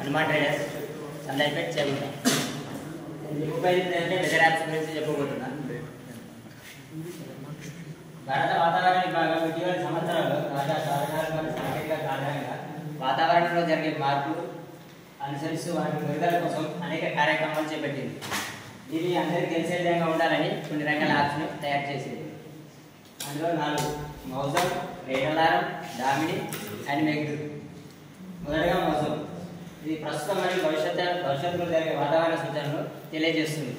Hanuman traders సందాయిపేట Chegunta. నేను ఉపయోగించిందంటే weather apps గురించి చెప్పబోతున్నా. భారత వాతావరణ విభాగం ఇటీవల సంవత్సరాల్లో తాజా సాధనాలు మరియు సాంకేతిక ఆధారంగా వాతావరణంలో జరిగే మార్పులు అనుసరిస్తూ వాటి మెరుగుదల కోసం అనేక కార్యక్రమాలు చేపట్టింది. ఇది అందరికీ తెలిసే విధంగా ఉండాలని కొన్ని రకాల యాప్స్ను తయారు చేసింది. అందులో 4: మౌజం, రేన్ అలారం, డామిని అండ్ మెగ్డూర్. మొదటగా మౌజం. ఇది ప్రస్తుతం మరియు భవిష్యత్తులో జరిగే వాతావరణ సూచనలు తెలియజేస్తుంది.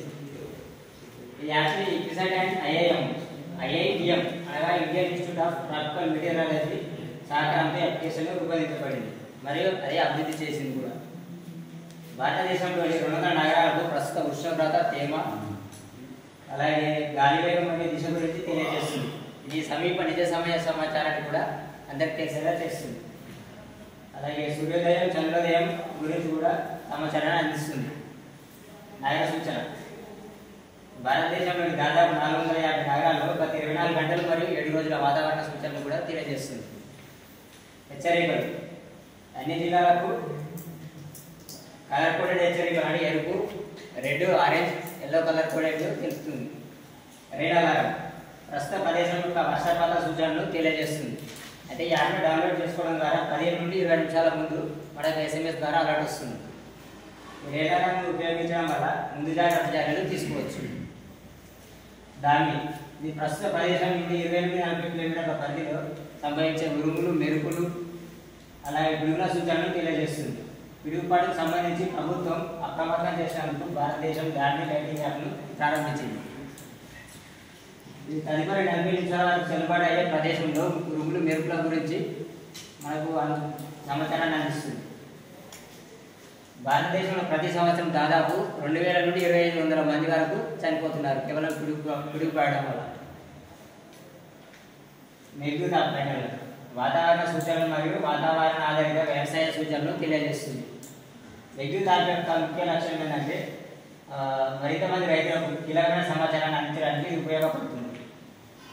ఈ యాప్ని ఇక్విసాట్ అండ్ ఐఐటిఎం అనగా Indian institute of tropical meteorology సహకారంతో అప్లికేషన్ రూపొందించబడింది మరియు అది అభివృద్ధి చేసింది కూడా. భారతదేశంలోని 200 నగరాలకు ప్రస్తుత ఉష్ణోగ్రత, తేమ, అలాగే గాలి వేగం మరియు దిశ గురించి తెలియజేస్తుంది. ఇది సమీప నిజ సమయ సమాచారాన్ని కూడా అందరికి తెలిసేలా చేస్తుంది. అలాగే సూర్యోదయం, చంద్రోదయం గురించి కూడా సమాచారాన్ని అందిస్తుంది. నగర సూచన. భారతదేశంలోని దాదాపు 450 నగరాల్లో ప్రతి 24 గంటలు మరియు 7 రోజుల వాతావరణ సూచనలు కూడా తెలియజేస్తుంది. హెచ్చరికలు. అన్ని జిల్లాలకు కలర్ కోడెడ్ హెచ్చరికలు అని ఎరుపు, red, orange, yellow colour coded తెలుస్తుంది. Rain alarm. ప్రస్తుత ప్రదేశం యొక్క వర్షపాత సూచనలు తెలియజేస్తుంది. అయితే ఈ యాప్ను డౌన్లోడ్ చేసుకోవడం ద్వారా 15 నుండి 20 నిమిషాల ముందు మనకు SMS ద్వారా అలర్ట్ వస్తుంది. ఈ రేన్ అలారంను ఉపయోగించడం వల్ల ముందు జాగ్రత్త చర్యలు తీసుకోవచ్చు. డామిని. ఇది ప్రస్తుత ప్రదేశం నుండి 28-40 కిలోమీటర్ల పరిధిలో సంభవించే ఉరుములు, మెరుపులు, అలాగే పిడుగుల సూచనలు తెలియజేస్తుంది. పిడుగుపాటుకు సంబంధించి ప్రభుత్వం అప్రమత్తం చేసినందుకు భారతదేశం డామిని లైటింగ్ యాప్ను ప్రారంభించింది. ఇది తదుపరి 40 నిమిషాల వరకు చెల్లుబాటు అయ్యే ప్రదేశంలో ఉరుములు, మెరుపుల గురించి మనకు సమాచారాన్ని అందిస్తుంది. భారతదేశంలో ప్రతి సంవత్సరం దాదాపు 2000 నుండి 2500 మంది వరకు చనిపోతున్నారు కేవలం పిడుగుపడడం వల్ల. మెగ్డూర్ ప్యానెల్ వాతావరణ సూచనలు మరియు వాతావరణ ఆధారిత వ్యవసాయ సూచనలు తెలియజేస్తుంది. మెగ్డూర్ యాప్ యొక్క ముఖ్య లక్ష్యం ఏంటంటే మరింత మంది రైతులకు కీలకమైన సమాచారాన్ని అందించడానికి ఇది ఉపయోగపడుతుంది.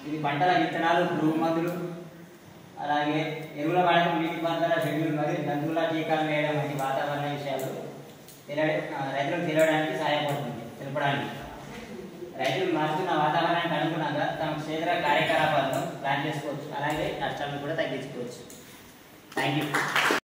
ఇది పంటల విత్తనాలు, పురుగు మందులు, అలాగే ఎరువుల వాడకం, నీటిపారుదల షెడ్యూల్ మరియు జంతువుల టీకాలు వేయడం వంటి వాతావరణ విషయాలు రైతులకు తెలియడానికి సహాయపడుతుంది. తెలపడానికి రైతులు మారుతున్న వాతావరణానికి అనుగుణంగా తమ క్షేత్ర కార్యకలాపాలను ప్లాన్ చేసుకోవచ్చు, అలాగే నష్టాలను కూడా తగ్గించుకోవచ్చు. Thank you.